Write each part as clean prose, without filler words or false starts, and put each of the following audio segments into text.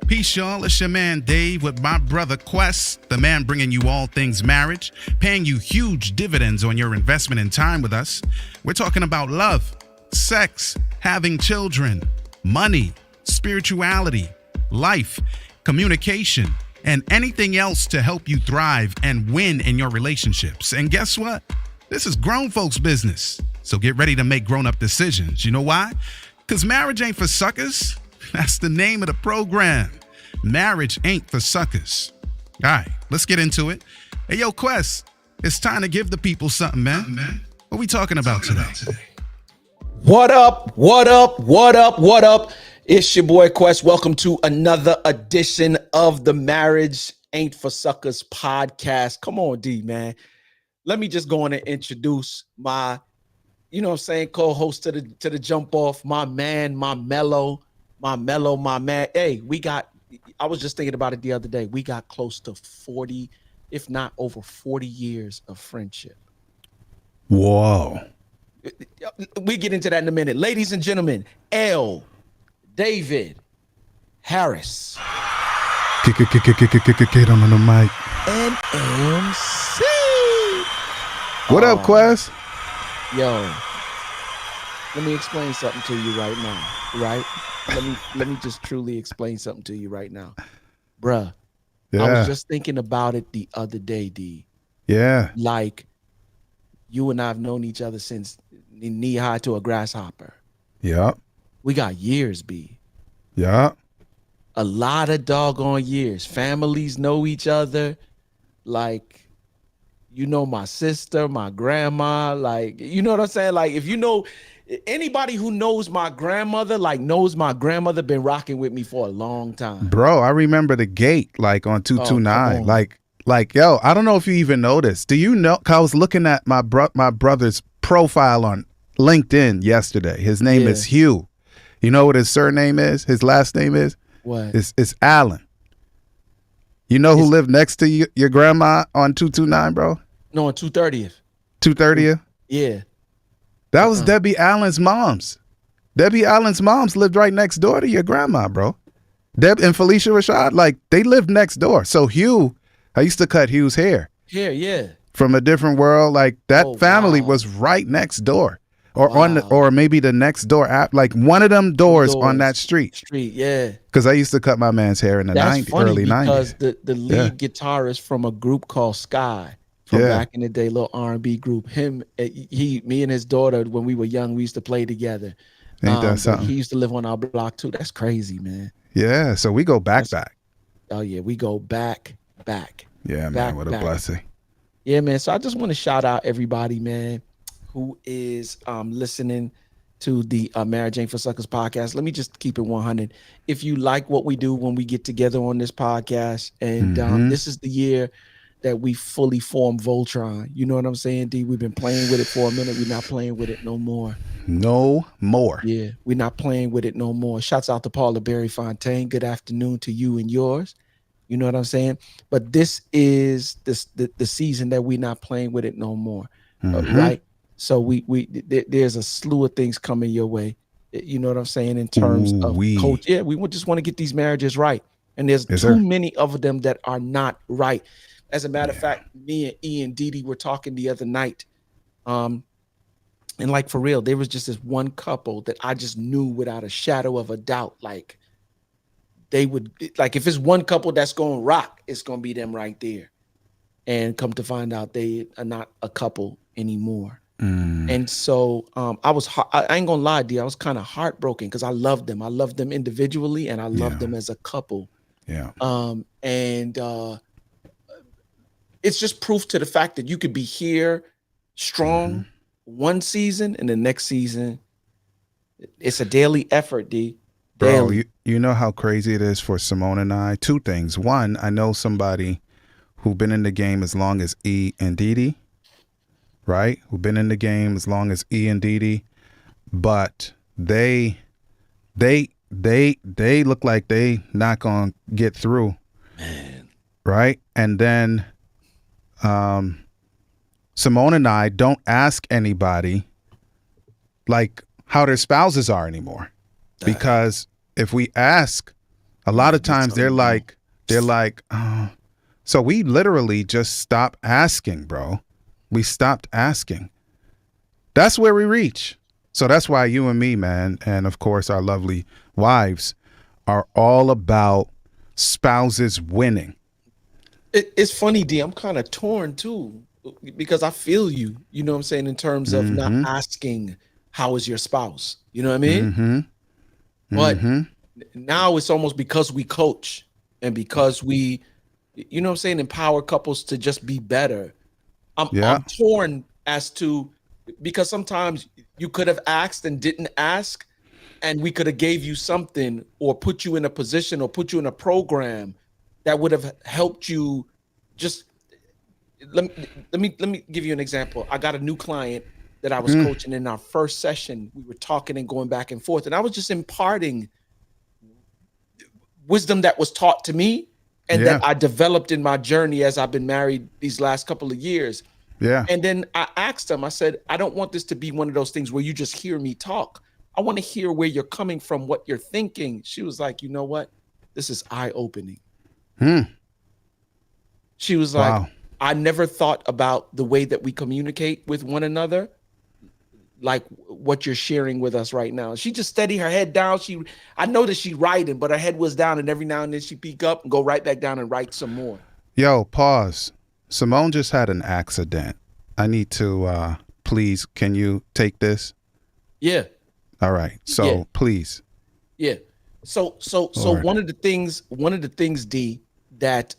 Peace, y'all. It's your man Dave with my brother Quest, the man bringing you all things marriage, paying you huge dividends on your investment in time with us. We're talking about love, sex, having children, money, spirituality, life, communication, and anything else to help you thrive and win in your relationships. And guess what? This is grown folks' business. So get ready to make grown-up decisions. You know why? Because marriage ain't for suckers. That's the name of the program. Marriage ain't for suckers. All right, let's get into it. Hey, yo, Quest, it's time to give the people something, man. What we talking about today? What up? What up? What up? What up? It's your boy Quest. Welcome to another edition of the Marriage Ain't for Suckers podcast. Come on, D, man. Let me just go on and introduce my, co-host to the jump off, my man, my mellow man. Hey, I was just thinking about it the other day. We got close to 40, if not over 40 years of friendship. Whoa. We get into that in a minute. Ladies and gentlemen, L. David Harris. Kick on the mic. And MC. What up, Quest? Yo, let me explain something to you right now, right? Let me just truly explain something to you right now. Bruh, yeah. I was just thinking about it the other day, D. Yeah. Like, you and I have known each other since knee high to a grasshopper. Yeah. We got years, B. Yeah. A lot of doggone years. Families know each other. Like, you know my sister, my grandma. Like, you know what I'm saying? Like, if you know anybody who knows my grandmother, been rocking with me for a long time. Bro, I remember the gate, like on 229. Like, yo, I don't know if you even noticed. Do you know? 'Cause I was looking at my brother's profile on LinkedIn yesterday. His name is Hugh. You know what his surname is? His last name is? What? It's Allen. You know who lived next to your grandma on 229, bro? No, on 230th. 230th? Yeah. That was Debbie Allen's moms. Debbie Allen's moms lived right next door to your grandma, bro. Deb and Felicia Rashad, like, they lived next door. So Hugh, I used to cut Hugh's hair. Here, yeah. From a different world, like that family was right next door, or or maybe the next door app, like one of them doors on that street. Yeah. Because I used to cut my man's hair in the early 90s. Because the lead guitarist from a group called Sky from back in the day, little R&B group. Me and his daughter, when we were young, we used to play together. Ain't that something? He used to live on our block too. That's crazy, man. Yeah. So we go back. Oh yeah, we go back. Yeah, man. What a blessing. Yeah, man. So I just want to shout out everybody, man, who is listening to the Marriage Ain't for Suckers podcast. Let me just keep it 100. If you like what we do when we get together on this podcast, and this is the year that we fully form Voltron. You know what I'm saying, D? We've been playing with it for a minute. We're not playing with it no more. No more. Yeah, we're not playing with it no more. Shouts out to Paula Berry Fontaine. Good afternoon to you and yours. You know what I'm saying? But this is the season that we're not playing with it no more, right? So there's a slew of things coming your way. You know what I'm saying in terms of coach. Yeah, we just want to get these marriages right, and there's too many of them that are not right. As a matter of fact, me and E and Didi were talking the other night, and like for real, there was just this one couple that I just knew without a shadow of a doubt, like. They would, like, if it's one couple that's going to rock, it's going to be them right there. And come to find out they are not a couple anymore. And so I ain't going to lie, D, I was kind of heartbroken because I loved them. I loved them individually and I loved them as a couple. Yeah. And it's just proof to the fact that you could be here strong one season and the next season, it's a daily effort, D. Bro, you know how crazy it is for Simone and I? Two things. One, I know somebody who's been in the game as long as E and Didi, right? Who've been in the game as long as E and Didi, but they look like they not gonna get through, man. Right? And then Simone and I don't ask anybody like how their spouses are anymore. Because if we ask A You lot of might be times telling me wrong. they're like, oh. So we literally just stop asking, bro. We stopped asking. That's where we reach. So that's why you and me, man, and of course our lovely wives are all about spouses winning. It's funny, D. I'm kind of torn too because I feel you. You know what I'm saying in terms of not Mm-hmm. asking how is your spouse. You know what I mean? Mm-hmm. But Mm-hmm. now it's almost because we coach and because we, you know what I'm saying, empower couples to just be better. Yeah. I'm torn as to because sometimes you could have asked and didn't ask, and we could have gave you something or put you in a position or put you in a program that would have helped you. Just let me give you an example. I got a new client that I was Mm. coaching in our first session. We were talking and going back and forth, and I was just imparting wisdom that was taught to me and that Yeah. I developed in my journey as I've been married these last couple of years. Yeah. And then I asked them, I said, I don't want this to be one of those things where you just hear me talk. I want to hear where you're coming from, what you're thinking. She was like, you know what? This is eye opening. Hmm. She was like, Wow. I never thought about the way that we communicate with one another, like what you're sharing with us right now. She just steady her head down. I know that she's writing, but her head was down, and every now and then she peek up and go right back down and write some more. Yo, pause. Simone just had an accident. I need to please, can you take this? Yeah. All right. So Yeah. please. Yeah. So Lord. one of the things, D, that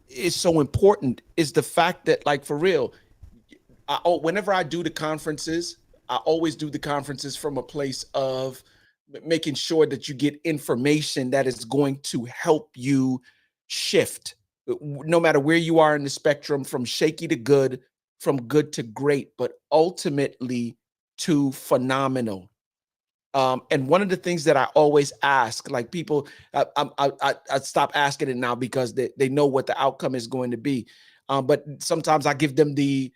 is so important is the fact that, like, for real, whenever I do the conferences, I always do the conferences from a place of making sure that you get information that is going to help you shift, no matter where you are in the spectrum, from shaky to good, from good to great, but ultimately to phenomenal. And one of the things that I always ask, like, people, I stop asking it now because they know what the outcome is going to be. But sometimes I give them the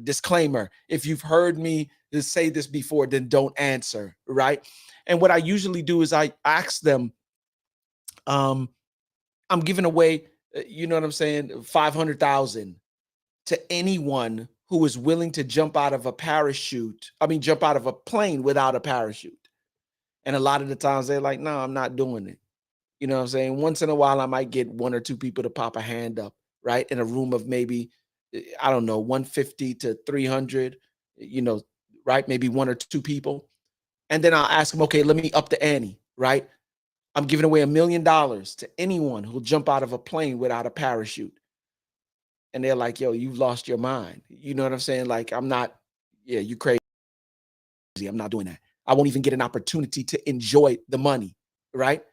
disclaimer. If you've heard me say this before, then don't answer, right? And what I usually do is I ask them, um, I'm giving away, you know what I'm saying, 500,000 to anyone who is willing to jump out of a parachute. I mean, jump out of a plane without a parachute. And a lot of the times they're like, no, I'm not doing it. You know what I'm saying? Once in a while, I might get one or two people to pop a hand up, right? In a room of maybe, I don't know, 150 to 300, you know, right? Maybe one or two people. And then I'll ask them, okay, let me up the ante, right? I'm giving away $1 million to anyone who'll jump out of a plane without a parachute. And they're like, yo, you've lost your mind. You know what I'm saying? Like, I'm not, yeah, you crazy. I'm not doing that. I won't even get an opportunity to enjoy the money, right?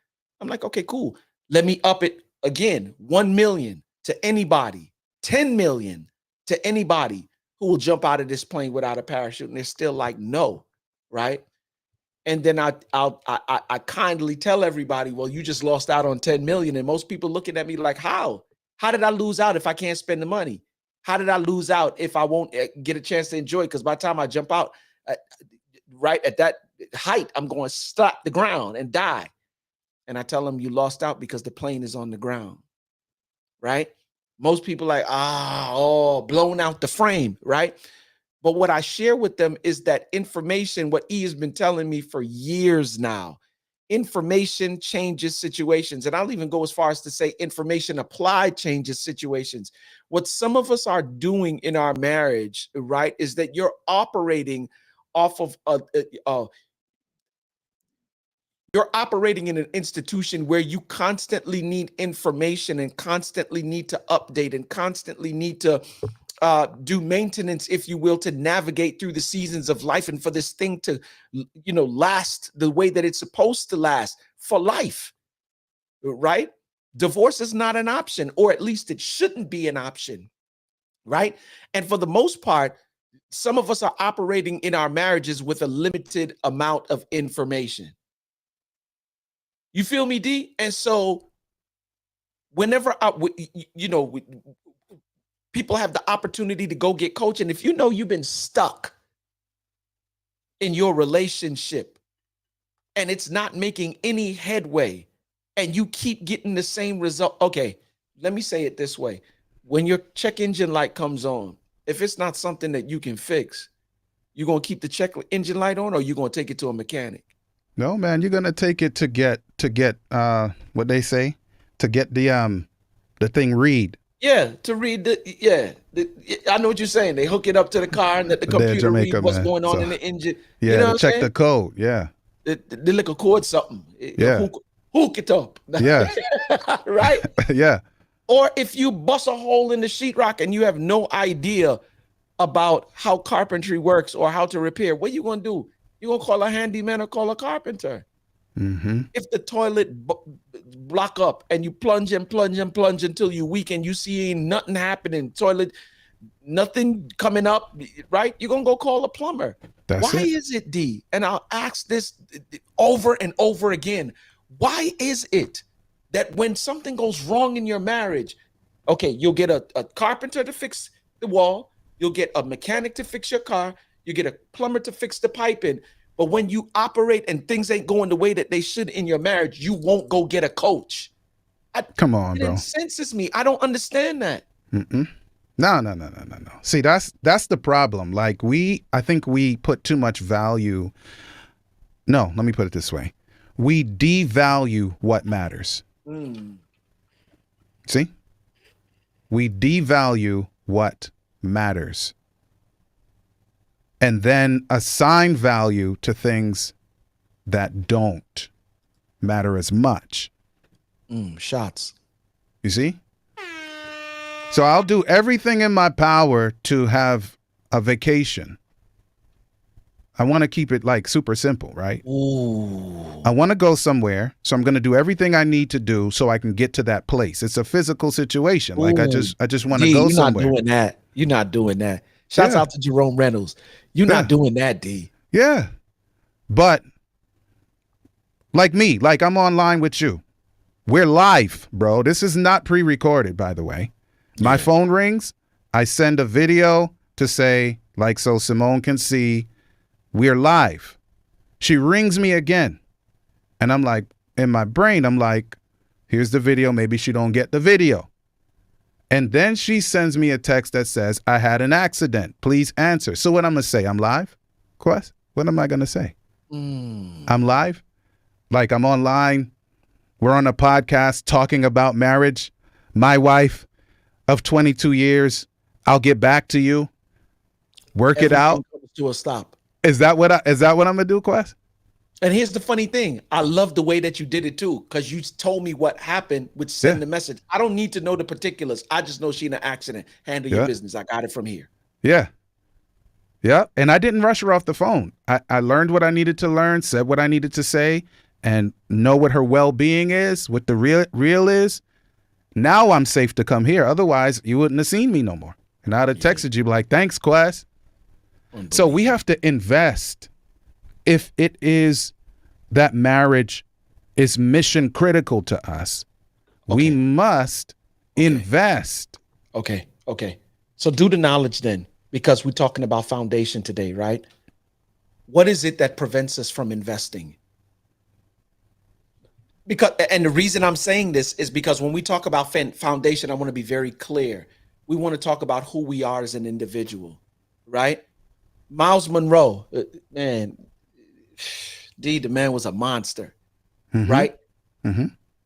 I'm like, okay, cool. Let me up it again. 1 million to anybody, 10 million to anybody who will jump out of this plane without a parachute. And they're still like, no, right? And then I kindly tell everybody, well, you just lost out on 10 million. And most people looking at me like, how? How did I lose out if I can't spend the money? How did I lose out if I won't get a chance to enjoy it? Because by the time I jump out, uh, right at that height, I'm going to slap the ground and die. And I tell them, you lost out because the plane is on the ground, right? Most people like, blown out the frame, right? But what I share with them is that information, what E has been telling me for years now. Information changes situations. And I'll even go as far as to say information applied changes situations. What some of us are doing in our marriage, right, is that you're operating off of you're operating in an institution where you constantly need information and constantly need to update and constantly need to do maintenance, if you will, to navigate through the seasons of life and for this thing to, last the way that it's supposed to last for life, right? Divorce is not an option, or at least it shouldn't be an option, right? And for the most part, some of us are operating in our marriages with a limited amount of information. You feel me, D? And so whenever people have the opportunity to go get coaching, if you know you've been stuck in your relationship, and it's not making any headway, and you keep getting the same result. Okay, let me say it this way. When your check engine light comes on, if it's not something that you can fix, you're going to keep the check engine light on, or you're going to take it to a mechanic? No, man, you're gonna take it to get what they say, to get the thing read. Yeah, to read I know what you're saying. They hook it up to the car and let the They're computer Jamaica, read what's man. going on So, in the engine. Yeah, You know to what I'm check saying? the code. Yeah. They look record something. Yeah. Hook it up. Yeah. Right? Yeah. Or if you bust a hole in the sheetrock and you have no idea about how carpentry works or how to repair, what are you going to do? You're going to call a handyman or call a carpenter. Mm-hmm. If the toilet block up and you plunge and plunge and plunge until you weak and you see ain't nothing happening, toilet, nothing coming up, right? You're going to go call a plumber. That's Why it. is it, D? And I'll ask this over and over again. Why is it that when something goes wrong in your marriage, okay, you'll get a carpenter to fix the wall, you'll get a mechanic to fix your car, you get a plumber to fix the piping, but when you operate and things ain't going the way that they should in your marriage, you won't go get a coach. Come on, It bro. incenses me. I don't understand that. Mm-mm. No. See, that's the problem. Like I think we put too much value. No, let me put it this way. We devalue what matters. See? We devalue what matters. And then assign value to things that don't matter as much. Shots. You see? So I'll do everything in my power to have a vacation. I want to keep it like super simple, right? Ooh. I want to go somewhere, so I'm going to do everything I need to do so I can get to that place. It's a physical situation. Like I just want to go you're somewhere. Not doing that. You're not doing that. Shouts out to Jerome Reynolds. You're not doing that, D. Yeah. But like me, like I'm online with you. We're live, bro. This is not pre-recorded, by the way. My phone rings. I send a video to say, like, so Simone can see we're live. She rings me again. And I'm like, in my brain, I'm like, here's the video. Maybe she don't get the video. And then she sends me a text that says, I had an accident. Please answer. So what I'm going to say? I'm live? Quest? What am I going to say? I'm live? Like I'm online. We're on a podcast talking about marriage. My wife of 22 years. I'll get back to you. Work it out. Comes to a stop. Is that what I'm going to do, Quest? And here's the funny thing. I love the way that you did it too, because you told me what happened, which send the message. I don't need to know the particulars. I just know she in an accident. Handle your business. I got it from here. Yeah. Yeah. And I didn't rush her off the phone. I learned what I needed to learn, said what I needed to say, and know what her well-being is, what the real is. Now I'm safe to come here. Otherwise, you wouldn't have seen me no more. And I'd have texted you like, thanks, Quest. So we have to invest. If it is that marriage is mission critical to us, we must invest. Okay. So do the knowledge then, because we're talking about foundation today, right? What is it that prevents us from investing? And the reason I'm saying this is because when we talk about foundation, I want to be very clear. We want to talk about who we are as an individual, right? Miles Monroe, man, the man was a monster, right?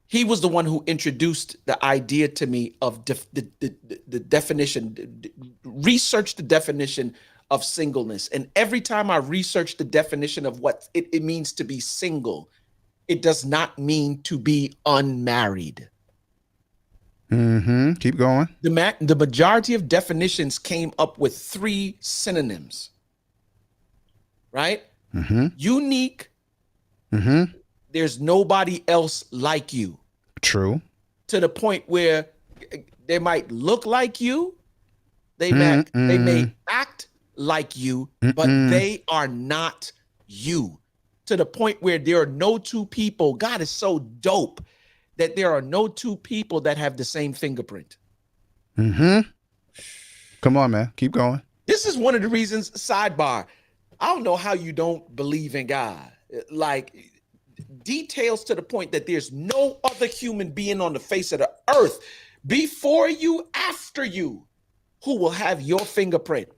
He was the one who introduced the idea to me of the definition, research the definition of singleness. And every time I research the definition of what it means to be single, it does not mean to be unmarried. Keep going. The majority of definitions came up with 3 synonyms, right? Unique. There's nobody else like you. True. To the point where they might look like you, they may act like you, but they are not you. To the point where there are no 2 people. God is so dope that there are no 2 people that have the same fingerprint. Come on, man. Keep going. This is one of the reasons, sidebar, I don't know how you don't believe in God. Like, details to the point that there's no other human being on the face of the earth before you, after you, who will have your fingerprint.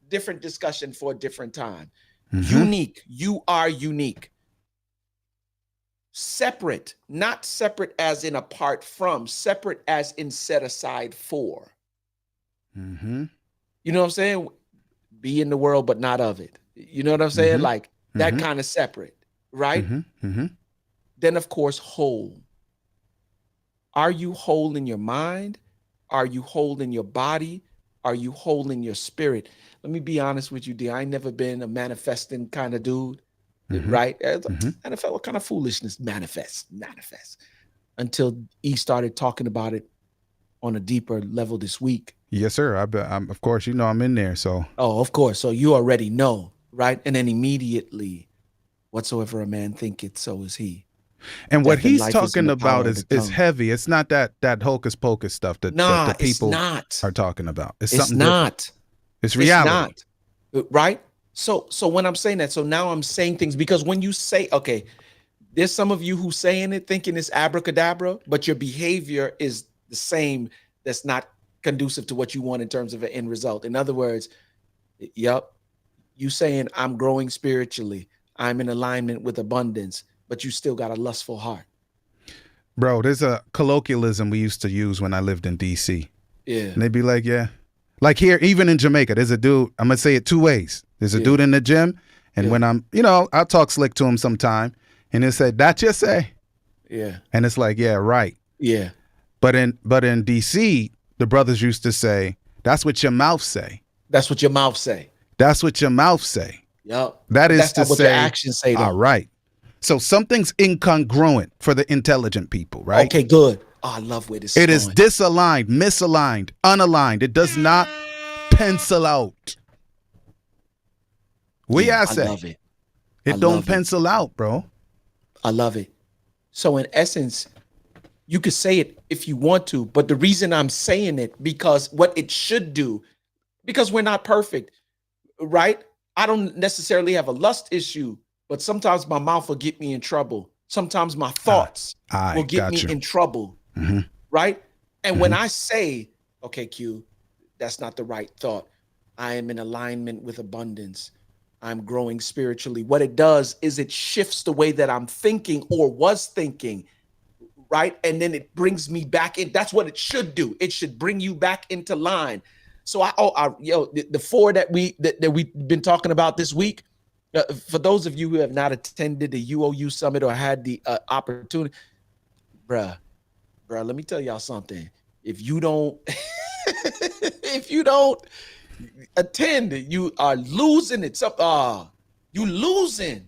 Different discussion for a different time. Unique. You are unique. Separate, not separate as in apart from, separate as in set aside for. You know what I'm saying? Be in the world, but not of it. You know what I'm saying? Like that kind of separate, right? Then, of course, whole. Are you whole in your mind? Are you whole in your body? Are you whole in your spirit? Let me be honest with you, D. I ain't never been a manifesting kind of dude. Right? And I felt what kind of foolishness manifest until E started talking about it on a deeper level this week. Yes, sir. I'm of course, you know, I'm in there. So, oh, of course. So you already know, right? And then immediately, whatsoever a man thinketh, so is he. And what he's talking about is heavy. It's not that hocus pocus stuff that the people are talking about. It's something different. It's reality. It's not, right? So when I'm saying that, so now I'm saying things because when you say, okay, there's some of you who saying it thinking it's abracadabra, but your behavior is the same. That's not conducive to what you want in terms of an end result. In other words, yep, you saying I'm growing spiritually, I'm in alignment with abundance, but you still got a lustful heart. Bro, there's a colloquialism we used to use when I lived in DC. Yeah. And they'd be like, yeah. Like here, even in Jamaica, there's a dude, I'm going to say it two ways. There's a dude in the gym, and when I'm, you know, I'll talk slick to him sometime, and he'll say, that you say? Yeah. And it's like, yeah, right. Yeah. But in DC, the brothers used to say, that's what your mouth say. That's what your mouth say. That's what your mouth say. Yep. That is to what say, your actions say, though. All right. So something's incongruent for the intelligent people, right? Okay, good. Oh, I love where this is going. It is disaligned, misaligned, unaligned. It does not pencil out. I say. I love it. It don't pencil out, bro. I love it. So in essence, you could say it if you want to, but the reason I'm saying it, because what it should do, because we're not perfect, right? I don't necessarily have a lust issue, but sometimes my mouth will get me in trouble. Sometimes my thoughts will get me in trouble, right? And when I say, okay, Q, that's not the right thought. I am in alignment with abundance. I'm growing spiritually. What it does is it shifts the way that I'm thinking or was thinking, right? And then it brings me back in. That's what it should do. It should bring you back into line. So the four that we've been talking about this week, for those of you who have not attended the UOU summit or had the opportunity, bruh, let me tell y'all something. If you don't, attend, you are losing it. You losing.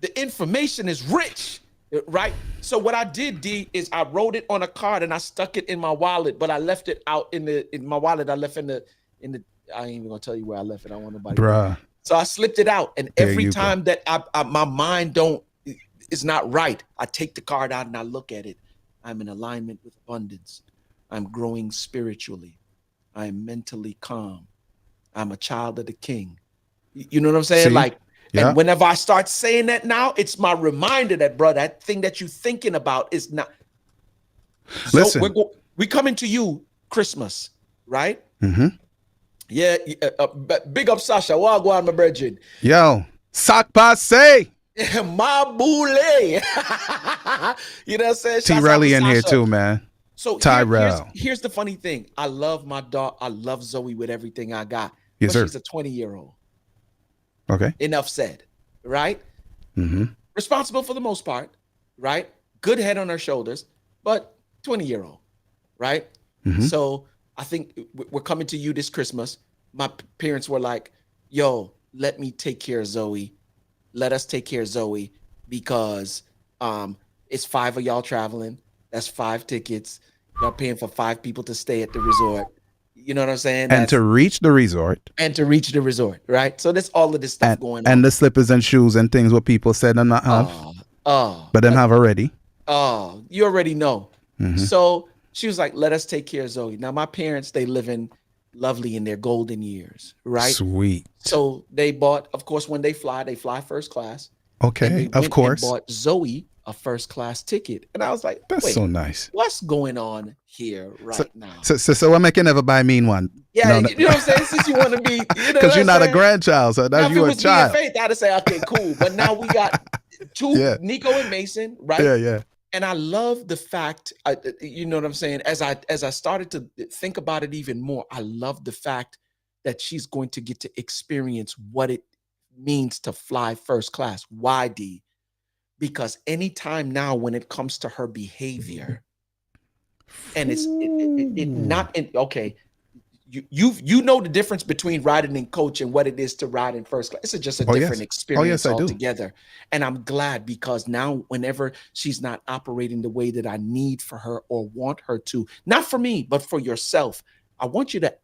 The information is rich, right? So what I did, D, is I wrote it on a card and I stuck it in my wallet, but I left it out in my wallet. I left in the. I ain't even gonna tell you where I left it. I don't want nobody. Bruh. So I slipped it out, and every time that my mind is not right, I take the card out and I look at it. I'm in alignment with abundance. I'm growing spiritually. I am mentally calm. I'm a child of the King. You know what I'm saying? And whenever I start saying that now, it's my reminder that, bro, that thing that you're thinking about is not. So listen, we coming to you Christmas, right? Yeah. Big up Sasha. Wagwan, my brethren. Yo, SuckaZ. My boule. You know what I'm saying? T-Relly in here too, man. So Tyrell. Here's the funny thing. I love my dog. I love Zoe with everything I got. Yes, sir. She's a 20-year-old. Okay. Enough said, right? Responsible for the most part, right? Good head on her shoulders, but 20-year-old, right? So I think we're coming to you this Christmas. My parents were like, yo, let me take care of Zoe. Let us take care of Zoe because it's 5 of y'all traveling. That's 5 tickets. Y'all paying for 5 people to stay at the resort. You know what I'm saying? And to reach the resort. Right? So there's all of this stuff going on. And the slippers and shoes and things what people said I'm not have. But them have already. Oh, you already know. So she was like, let us take care of Zoe. Now, my parents, they living lovely in their golden years, right? Sweet. So they bought, of course, when they fly first class. And we Okay, of went and course. bought Zoe a first class ticket. And I was like, That's wait, so nice. what's going on here So, right now? so what make you never buy me one? Yeah, No, you know what I'm saying? Since you want to be, you know what because you're I'm not a saying? grandchild, so Now, that's if it you a was me and child. Faith, I'd have said, okay, cool. But now we got two, Yeah, Nico and Mason, right? yeah. And I love the fact, you know what I'm saying? As I started to think about it even more, I love the fact that she's going to get to experience what it means to fly first class. Why, D? Because anytime now when it comes to her behavior, and it's Ooh. not in, okay, you know the difference between riding in coach and what it is to ride in first class. It's just a Oh different yes. Oh yes, experience I do. altogether. And I'm glad because now whenever she's not operating the way that I need for her or want her to, not for me, but for yourself, I want you to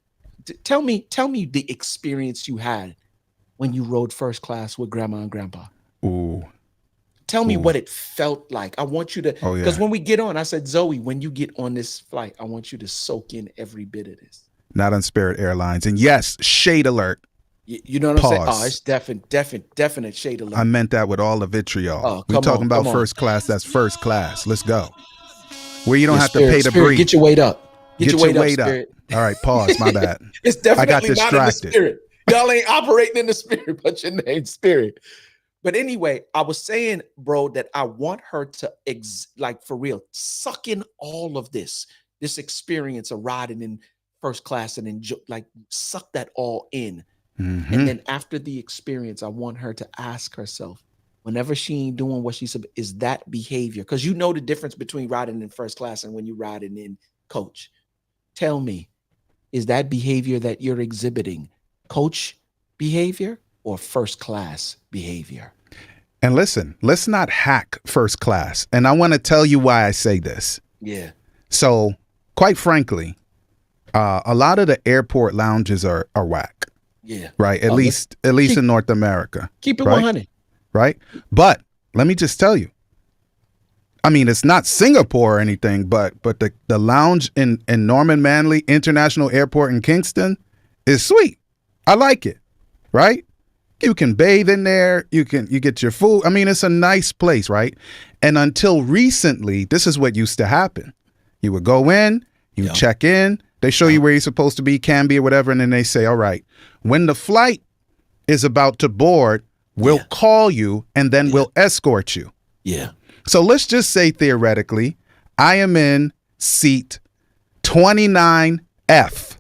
tell me the experience you had when you rode first class with grandma and grandpa. Ooh. Tell me Ooh. what it felt like. I want you to, Oh because yeah. when we get on, I said, Zoe, when you get on this flight, I want you to soak in every bit of this. Not on Spirit Airlines. And yes, shade alert. You know what I'm saying? Oh, Pause. it's definite shade alert. I meant that with all the vitriol. Oh, We're come talking on, about come on. first class. That's first class. Let's go. Where you don't Yeah, have to pay to spirit, breathe. get your weight up. Get your weight up, Spirit. All right, pause. My bad. It's I got definitely not in the distracted. spirit. Y'all ain't operating in the spirit, but your name's Spirit. But anyway, I was saying, bro, that I want her to like for real suck in all of this experience of riding in first class and enjoy, like suck that all in. Mm-hmm. And then after the experience, I want her to ask herself, whenever she ain't doing what she's, is that behavior? Because you know the difference between riding in first class and when you're riding in coach. Tell me, is that behavior that you're exhibiting coach behavior or first class behavior? And listen, let's not hack first class. And I want to tell you why I say this. Yeah. So, quite frankly, a lot of the airport lounges are whack. Yeah. Right. At least in North America. Keep it right? 100. Right. But let me just tell you. I mean, it's not Singapore or anything, but the lounge in Norman Manley International Airport in Kingston is sweet. I like it. Right. You can bathe in there. You get your food. I mean, it's a nice place. Right. And until recently, this is what used to happen. You would go in, you check in. They show you where you're supposed to be, can be, or whatever. And then they say, all right, when the flight is about to board, we'll call you and then we'll escort you. Yeah. So let's just say theoretically, I am in seat 29F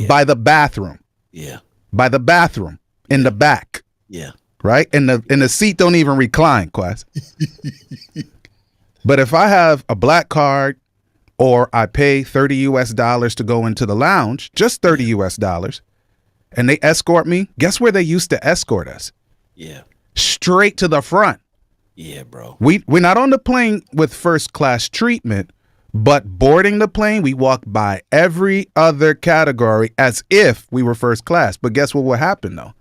by the bathroom. Yeah. By the bathroom in the back. Yeah. Right? And the seat don't even recline, Quest. But if I have a black card, or I pay $30 to go into the lounge, just $30, and they escort me. Guess where they used to escort us? Yeah. Straight to the front. Yeah, bro. We're not on the plane with first class treatment, but boarding the plane, we walk by every other category as if we were first class. But guess what will happen though?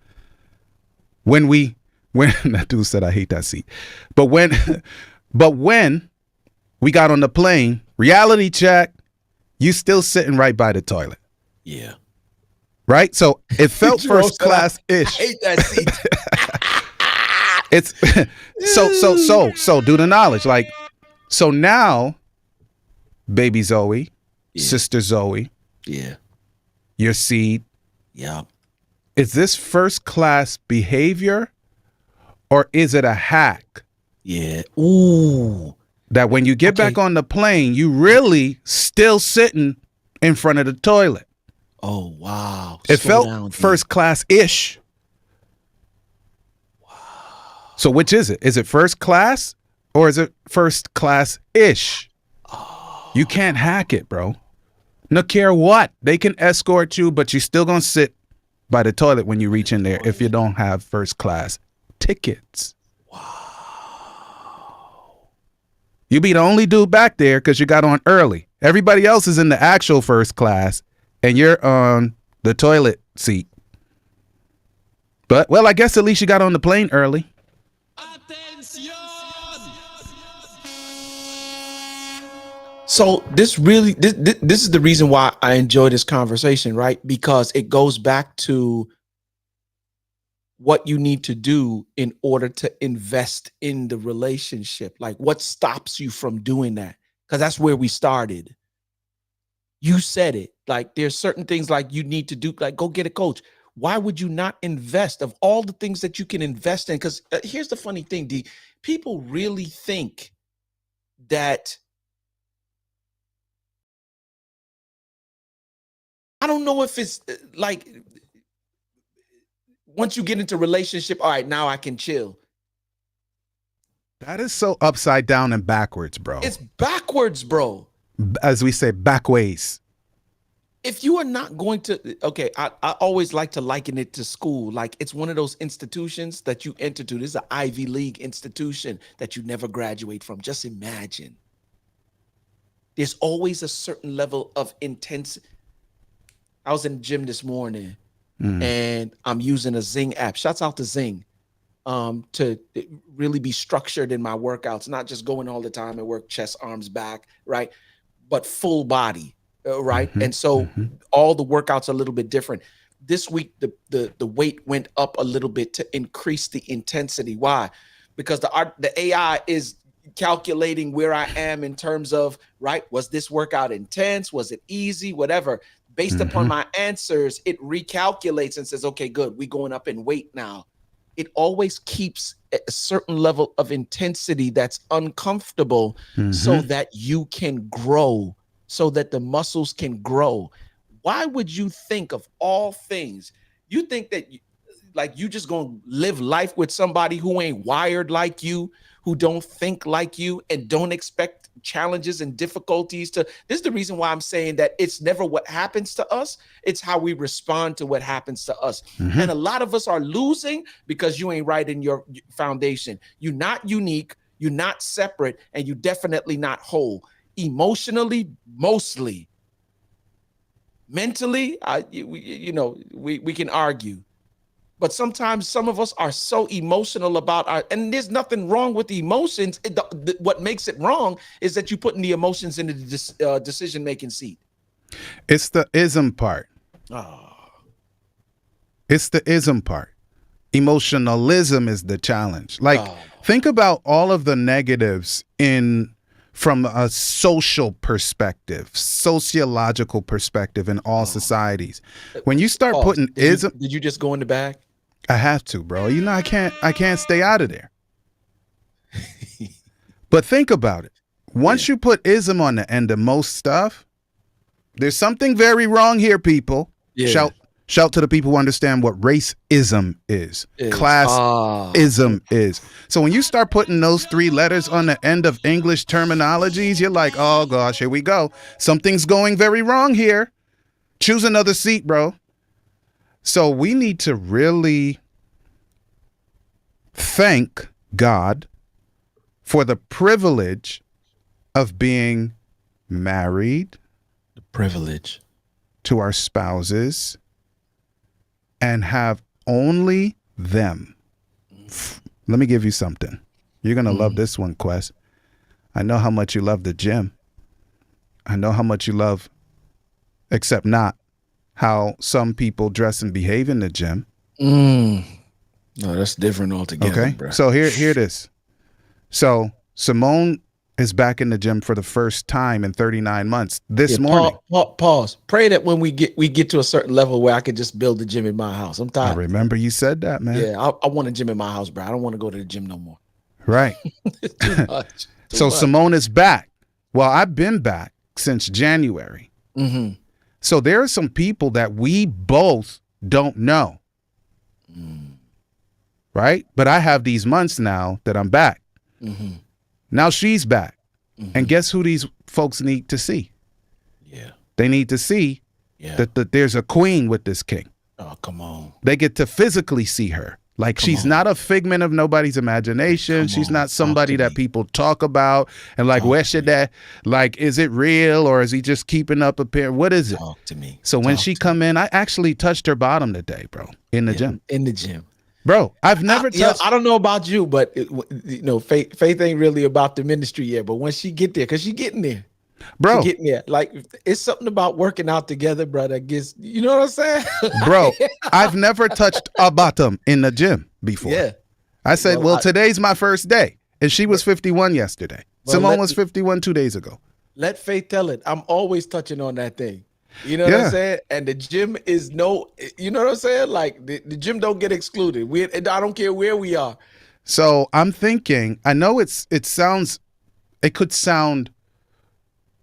When that dude said I hate that seat, but when we got on the plane, reality check, you still sitting right by the toilet. Yeah. Right? So it felt first class-ish. I hate that seat. It's so do the knowledge. Like, so now, baby Zoe, sister Zoe, your seed. Yeah. Is this first class behavior or is it a hack? Yeah. Ooh. That when you get back on the plane, you really still sitting in front of the toilet. Oh, wow. It felt first class-ish. Wow. So which is it? Is it first class or is it first class-ish? Oh. You can't hack it, bro. No care what. They can escort you, but you're still going to sit by the toilet when you reach in there if you don't have first class tickets. You be the only dude back there because you got on early. Everybody else is in the actual first class, and you're on the toilet seat. But, well, I guess at least you got on the plane early. So this is the reason why I enjoy this conversation, right? Because it goes back to what you need to do in order to invest in the relationship. Like, what stops you from doing that? Because that's where we started. You said it. Like, there's certain things like you need to do, like go get a coach. Why would you not invest of all the things that you can invest in? Because here's the funny thing, D. People really think that, I don't know if it's like, once you get into relationship, all right, now I can chill. That is so upside down and backwards, bro. It's backwards, bro. As we say, backways. If you are not going to, okay, I always like to liken it to school. Like, it's one of those institutions that you enter to. This is an Ivy League institution that you never graduate from. Just imagine. There's always a certain level of intensity. I was in the gym this morning and I'm using a Zing app. Shouts out to Zing. To really be structured in my workouts, not just going all the time and work chest, arms, back, right? But full body, right? And so all the workouts are a little bit different. This week, the weight went up a little bit to increase the intensity. Why? Because the AI is calculating where I am in terms of, right? Was this workout intense? Was it easy? Whatever. Based upon my answers, it recalculates and says, okay, good. We going up in weight now. It always keeps a certain level of intensity that's uncomfortable so that you can grow, so that the muscles can grow. Why would you think of all things? You think that you just gonna live life with somebody who ain't wired like you, who don't think like you, and don't expect challenges and difficulties to. This is the reason why I'm saying that it's never what happens to us, it's how we respond to what happens to us. And a lot of us are losing because you ain't right in your foundation. You're not unique, you're not separate, and you're definitely not whole. Emotionally, mostly. Mentally, we can argue. But sometimes some of us are so emotional about and there's nothing wrong with the emotions. What makes it wrong is that you're putting the emotions in the decision-making seat. It's the ism part. It's the ism part. Emotionalism is the challenge. Like, think about all of the negatives from a social perspective, sociological perspective in all societies. When you start putting ism, did you just go in the bag? I have to, bro. You know, I can't stay out of there. But think about it. Once you put ism on the end of most stuff, there's something very wrong here, people. Yeah. Shout to the people who understand what racism is. Classism is. So when you start putting those 3 letters on the end of English terminologies, you're like, oh gosh, here we go. Something's going very wrong here. Choose another seat, bro. So we need to really thank God for the privilege of being married. The privilege. To our spouses. And have only them. Let me give you something. You're going to love this one, Quest. I know how much you love the gym. I know how much you love, except not, how some people dress and behave in the gym. No, that's different altogether, okay, bro. So here it is. So Simone is back in the gym for the first time in 39 months this morning. Pause. Pray that when we get to a certain level where I could just build a gym in my house. I'm tired. I remember you said that, man. Yeah, I want a gym in my house, bro. I don't want to go to the gym no more. Right. It's too much. So Simone is back. Well, I've been back since January. So there are some people that we both don't know. Right? But I have these months now that I'm back. Now she's back. And guess who these folks need to see? Yeah. They need to see that there's a queen with this king. Oh, come on. They get to physically see her. Like, she's not a figment of nobody's imagination. She's not somebody that people talk about and like, where should that, like, is it real or is he just keeping up a pair? What is it? Talk to me. So when she come in, I actually touched her bottom today, bro, in the gym. In the gym. Bro, I've never touched. I don't know about you, but Faith ain't really about the ministry yet. But when she get there, because she getting there. to Bro, get me at. Like it's something about working out together, brother. Gets you know what I'm saying? bro, I've never touched a bottom in the gym before. Yeah. I said, well, today's my first day. And she was 51 yesterday. Well, Simone was 51 2 days ago. Let Faith tell it. I'm always touching on that thing. You know what Yeah. I'm saying? And the gym is you know what I'm saying? Like the gym don't get excluded. I don't care where we are. So I'm thinking, I know it could sound,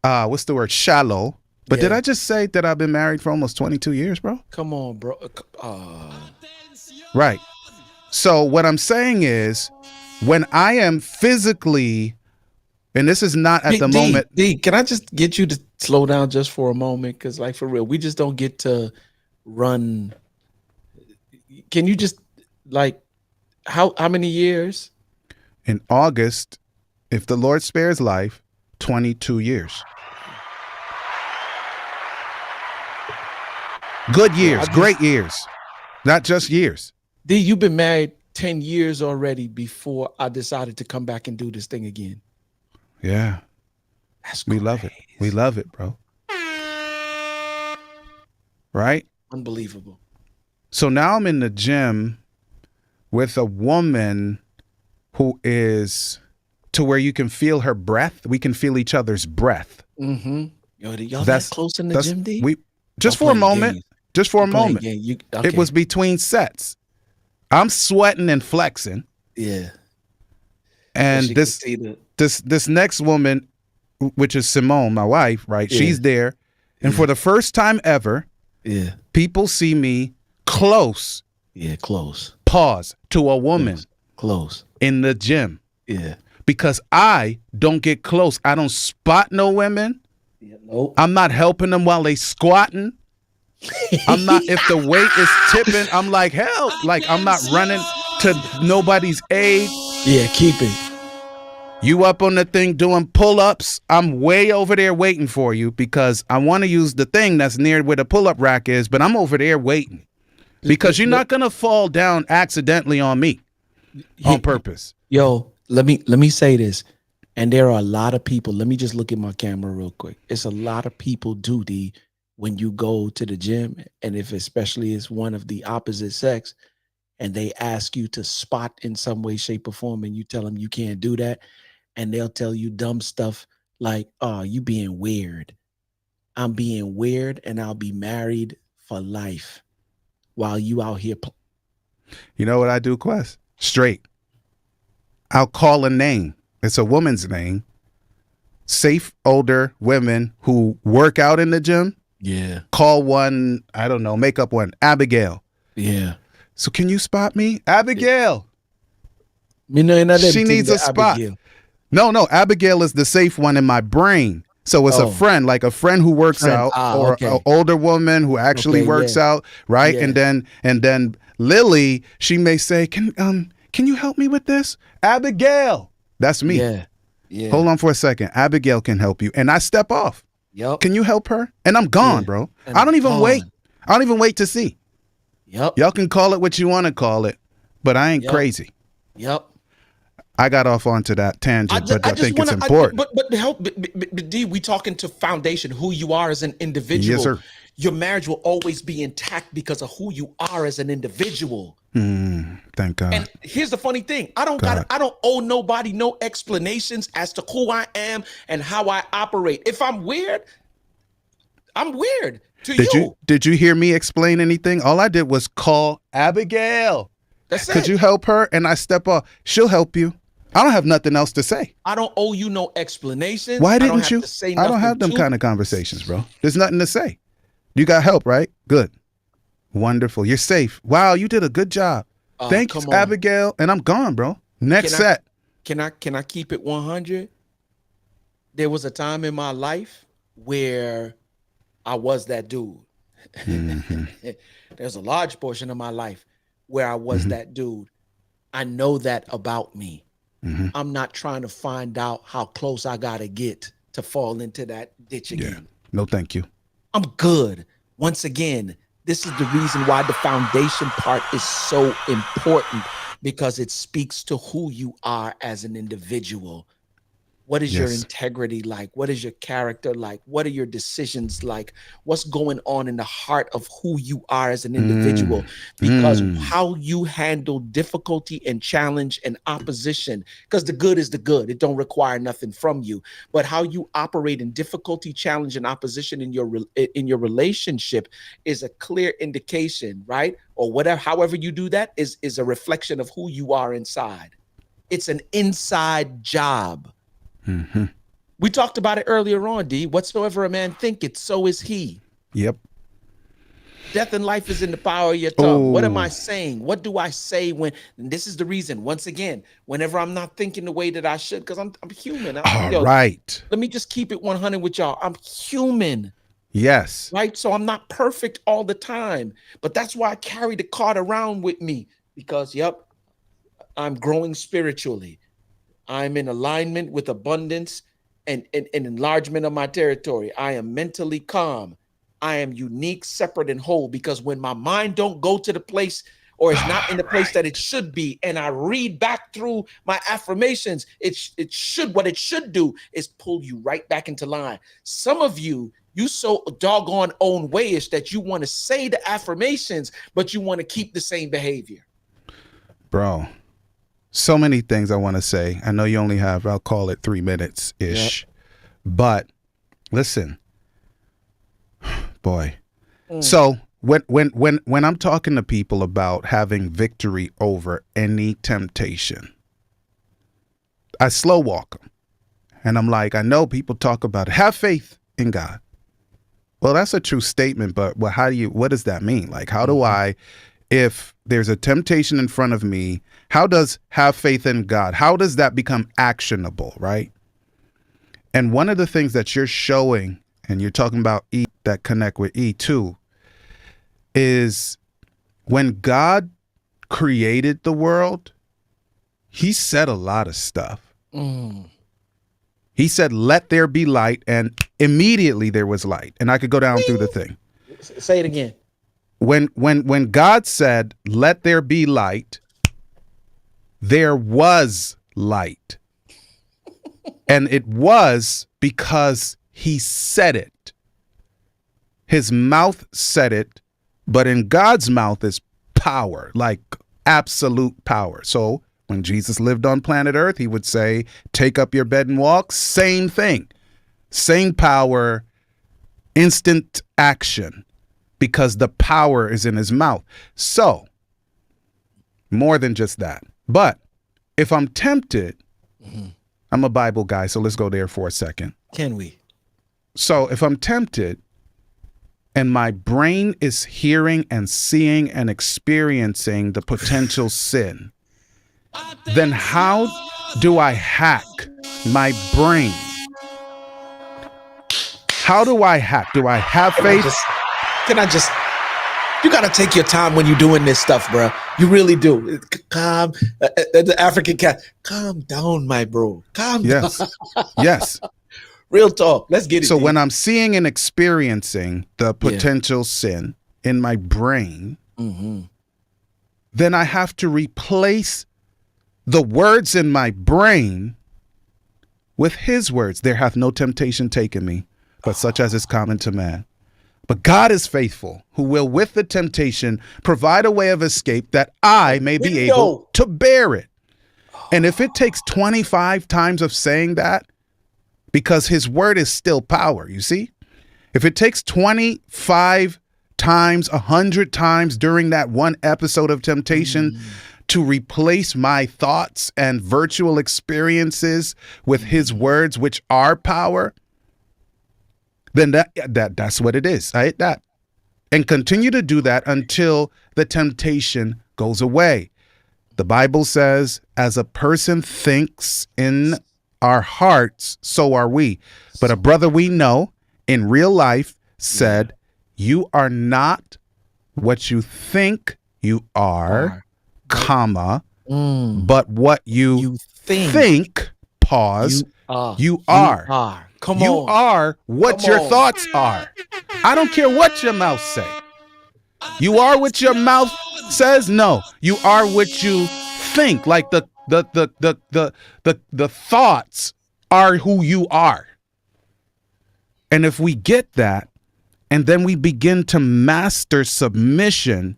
what's the word? Shallow. But Yeah. did I just say that I've been married for almost 22 years, bro? Come on, bro. Right. So what I'm saying is, when I am physically, and this is not at the moment. D, can I just get you to slow down just for a moment? Because like for real, we just don't get to run. Can you just like how many years? In August, if the Lord spares life, 22 years. Good years, great years, not just years. D, you've been married 10 years already before I decided to come back and do this thing again. Yeah. That's We love it. We love it, bro. Right? Unbelievable. So now I'm in the gym with a woman who is to where you can feel her breath. We can feel each other's breath. Mm-hmm. Yo, y'all that close in the gym, D? Just for a moment. Games. Just for a moment. Okay. It was between sets. I'm sweating and flexing. Yeah. And this next woman, which is Simone, my wife, right? Yeah. She's there. And for the first time ever, people see me close. Yeah, close. Pause to a woman. Close. In the gym. Yeah. Because I don't get close. I don't spot no women. Yeah, nope. I'm not helping them while they squatting. I'm not, if the weight is tipping, I'm like, help. Like, I'm not running to nobody's aid. Yeah, keep it. You up on the thing doing pull-ups. I'm way over there waiting for you because I want to use the thing that's near where the pull-up rack is, but I'm over there waiting because you're not going to fall down accidentally on me on purpose. Yo, let me say this. And there are a lot of people. Let me just look at my camera real quick. It's a lot of people duty when you go to the gym, and if especially it's one of the opposite sex, and they ask you to spot in some way, shape, or form, and you tell them you can't do that, and they'll tell you dumb stuff like, "Oh, you being weird." I'm being weird, and I'll be married for life while you out here. You know what I do, Quest? Straight. I'll call a name. It's a woman's name. Safe older women who work out in the gym. Yeah. Call one, I don't know, make up one, Abigail. Yeah. So can you spot me? Abigail. She needs a spot. Abigail. No, Abigail is the safe one in my brain. So it's a friend, like a friend who works out, or an older woman who actually works out, right? Yeah. And then Lily, she may say, can you help me with this? Abigail. That's me. Yeah. Yeah. Hold on for a second. Abigail can help you. And I step off. Yep. Can you help her? And I'm gone, bro. And I don't even wait. I don't even wait to see. Yep. Y'all can call it what you want to call it, but I ain't crazy. Yep. I got off onto that tangent, but I think it's important. But D, we talking to foundation, who you are as an individual. Yes, sir. Your marriage will always be intact because of who you are as an individual. Thank God. And here's the funny thing. I don't owe nobody no explanations as to who I am and how I operate. If I'm weird, I'm weird to you. Did you hear me explain anything? All I did was call Abigail. That's it. Could you help her? And I step off. She'll help you. I don't have nothing else to say. I don't owe you no explanations. Why didn't you? I don't have them kind of conversations, bro. There's nothing to say. You got help, right? Good. Wonderful. You're safe. Wow, you did a good job. Thanks, Abigail. And I'm gone, bro. Next set. Can I keep it 100? There was a time in my life where I was that dude. Mm-hmm. There's a large portion of my life where I was that dude. I know that about me. Mm-hmm. I'm not trying to find out how close I got to get to fall into that ditch again. Yeah. No, thank you. I'm good. Once again, this is the reason why the foundation part is so important, because it speaks to who you are as an individual. What is your Yes. integrity like? What is your character like? What are your decisions like? What's going on in the heart of who you are as an individual? Because how you handle difficulty and challenge and opposition, because the good is the good. It don't require nothing from you. But how you operate in difficulty, challenge, and opposition in your relationship is a clear indication, right? Or whatever, however you do that is a reflection of who you are inside. It's an inside job. Mm-hmm. We talked about it earlier on, D. Whatsoever a man thinketh, so is he. Yep. Death and life is in the power of your tongue. What am I saying? What do I say when? And this is the reason. Once again, whenever I'm not thinking the way that I should, because I'm human. Right. Let me just keep it 100 with y'all. I'm human. Yes. Right. So I'm not perfect all the time, but that's why I carry the card around with me, because I'm growing spiritually. I'm in alignment with abundance and enlargement of my territory. I am mentally calm. I am unique, separate, and whole, because when my mind don't go to the place, or it's not in the place that it should be, and I read back through my affirmations, it should do is pull you right back into line. Some of you so doggone own wayish that you want to say the affirmations, but you want to keep the same behavior. Bro. So many things I want to say. I know you only have, I'll call it 3 minutes-ish. Yep. But listen, boy. So when I'm talking to people about having victory over any temptation, I slow walk them. And I'm like, I know people talk about it. Have faith in God. Well, that's a true statement, but what does that mean? Like, how do I, if there's a temptation in front of me, how does have faith in God, how does that become actionable, right? And one of the things that you're showing, and you're talking about E that connect with E too, is when God created the world, he said a lot of stuff. He said, let there be light, and immediately there was light. And I could go down through the thing. Say it again. When God said, let there be light, there was light. And it was because he said it. His mouth said it, but in God's mouth is power, like absolute power. So when Jesus lived on planet Earth, he would say, take up your bed and walk. Same thing. Same power, instant action, because the power is in his mouth. So more than just that. But if I'm tempted, I'm a Bible guy, so let's go there for a second. Can we? So if I'm tempted and my brain is hearing and seeing and experiencing the potential sin, then how do I hack my brain? How do I hack? Do I have faith? You got to take your time when you're doing this stuff, bro. You really do. Calm, the African cat. Calm down, my bro. Calm down. Yes. Real talk. Let's get it. So when I'm seeing and experiencing the potential sin in my brain, then I have to replace the words in my brain with his words. There hath no temptation taken me, but such as is common to man. But God is faithful, who will with the temptation provide a way of escape that I may be able to bear it. And if it takes 25 times of saying that, because his word is still power, you see? If it takes 25 times, 100 times during that one episode of temptation to replace my thoughts and virtual experiences with his words, which are power, then that's what it is. I hit that. And continue to do that until the temptation goes away. The Bible says, as a person thinks in our hearts, so are we. But a brother we know in real life said, you are not what you think you are, comma, but what you think, pause, you are. Come you on. are what your thoughts are. I don't care what your mouth say. You are what your mouth says. No, you are what you think. Like the thoughts are who you are. And if we get that, and then we begin to master submission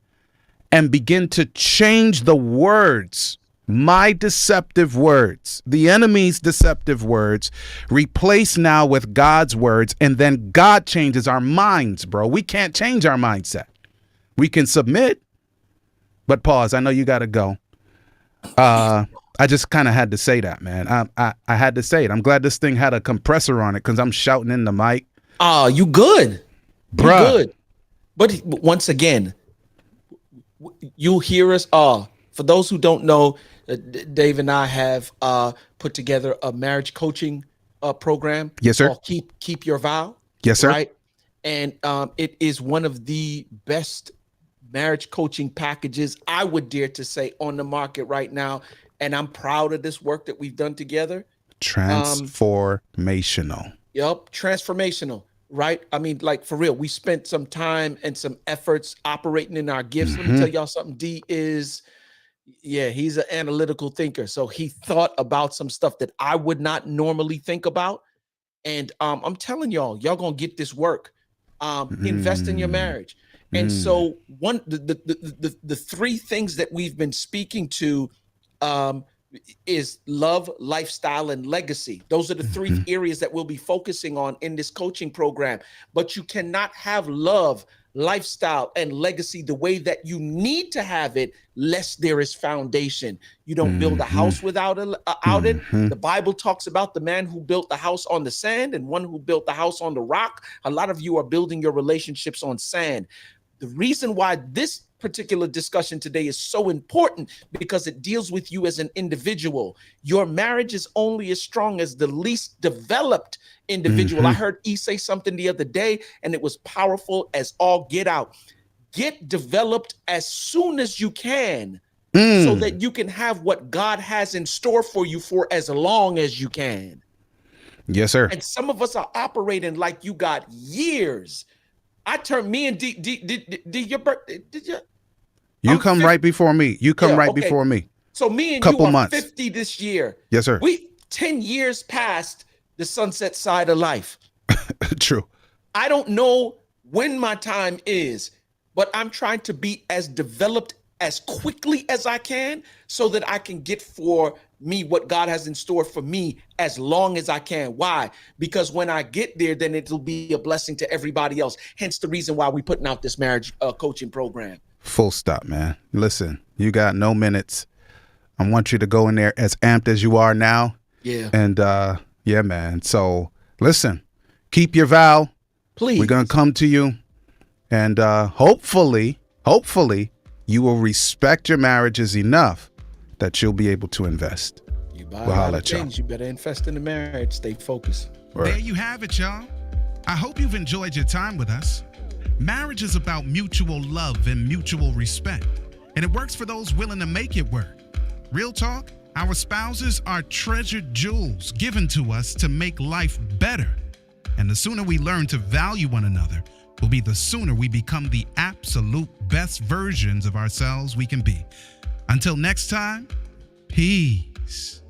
and begin to change the words, my deceptive words, the enemy's deceptive words, replace now with God's words, and then God changes our minds, bro. We can't change our mindset. We can submit, but pause. I know you got to go. I just kind of had to say that, man. I had to say it. I'm glad this thing had a compressor on it because I'm shouting in the mic. Oh, you good. Bruh. You good. But once again, you'll hear us. For those who don't know, Dave and I have put together a marriage coaching program. Yes, sir. Called Keep Your Vow. Yes, sir. Right. And it is one of the best marriage coaching packages, I would dare to say, on the market right now. And I'm proud of this work that we've done together. Transformational. Yep. Transformational. Right. I mean, like, for real, we spent some time and some efforts operating in our gifts. Let me tell y'all something. D is, he's an analytical thinker. So he thought about some stuff that I would not normally think about. And I'm telling y'all going to get this work. Invest in your marriage. And so the three things that we've been speaking to is love, lifestyle, and legacy. Those are the three areas that we'll be focusing on in this coaching program. But you cannot have love, lifestyle, and legacy the way that you need to have it, lest there is foundation. You don't build a house without it. The Bible talks about the man who built the house on the sand and one who built the house on the rock. A lot of you are building your relationships on sand. The reason why this particular discussion today is so important because it deals with you as an individual. Your marriage is only as strong as the least developed individual. I heard E say something the other day, and it was powerful as all get out. Get developed as soon as you can so that you can have what God has in store for you for as long as you can. Yes, sir. And some of us are operating like you got years. Me and D, your birthday, did you? You come 50. Right before me. You come right okay. Before me. So me and Couple you are months. 50 this year. Yes, sir. We 10 years past the sunset side of life. True. I don't know when my time is, but I'm trying to be as developed as quickly as I can so that I can get for me what God has in store for me as long as I can. Why? Because when I get there, then it'll be a blessing to everybody else. Hence the reason why we're putting out this marriage coaching program. Full stop, man. Listen, you got no minutes. I want you to go in there as amped as you are now. Yeah. And yeah, man. So listen, keep your vow. Please. We're going to come to you. And hopefully, you will respect your marriages enough that you'll be able to invest. You buy a lot of things. You better invest in the marriage. Stay focused. Right. There you have it, y'all. I hope you've enjoyed your time with us. Marriage is about mutual love and mutual respect, and it works for those willing to make it work. Real talk, our spouses are treasured jewels given to us to make life better. And the sooner we learn to value one another will be the sooner we become the absolute best versions of ourselves we can be. Until next time, peace.